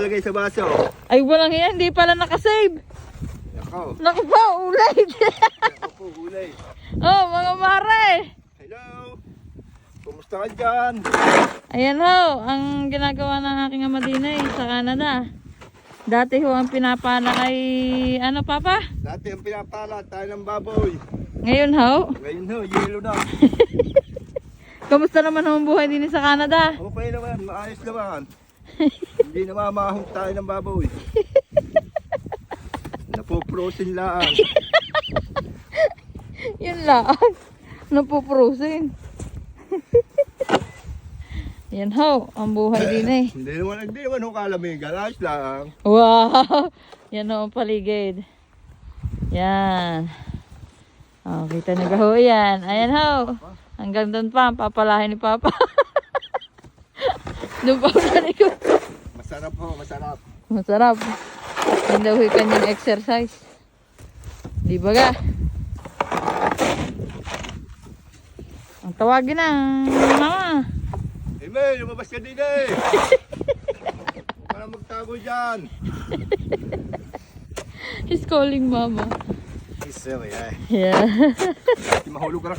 Lagay sa baso. Ay, walang yan. Hindi pala nakasave. Ako. Naku po, ulit. Ako po, hulay. Oh, mga mare. Hello. Kumusta ka dyan? Ayan ho, ang ginagawa ng aking ama Dinay sa Canada. Dati ho ang pinapala kay, ano papa? Dati ang pinapala tayo ng baboy. Ngayon ho, Ngayon ho, yelo na. kamusta naman ho ang buhay din sa Canada? Okay naman, maayos naman. Hindi na mamahong tayo ng baboy. Napoprosin lang. Yun lang, napuprosin. Yan ho, ang buhay din eh. Hindi naman ho kalamigan, ayos lang. Wow, yan ho ang paligid. Yan. Oh, kita niyo ba ho yan? Ayan ho. Hanggang doon pa, ang papalahin ni Papa. Doon pa ho sa likod. Masarap ho, masarap. Masarap. Yan daw yung kanyang exercise. Di ba ga? Ang tawagin ng mama. Emel, lumabas ka din eh. Huwag ka na magtago dyan. He's calling mama. Isa, yeah. Yeah. Mahulog ka na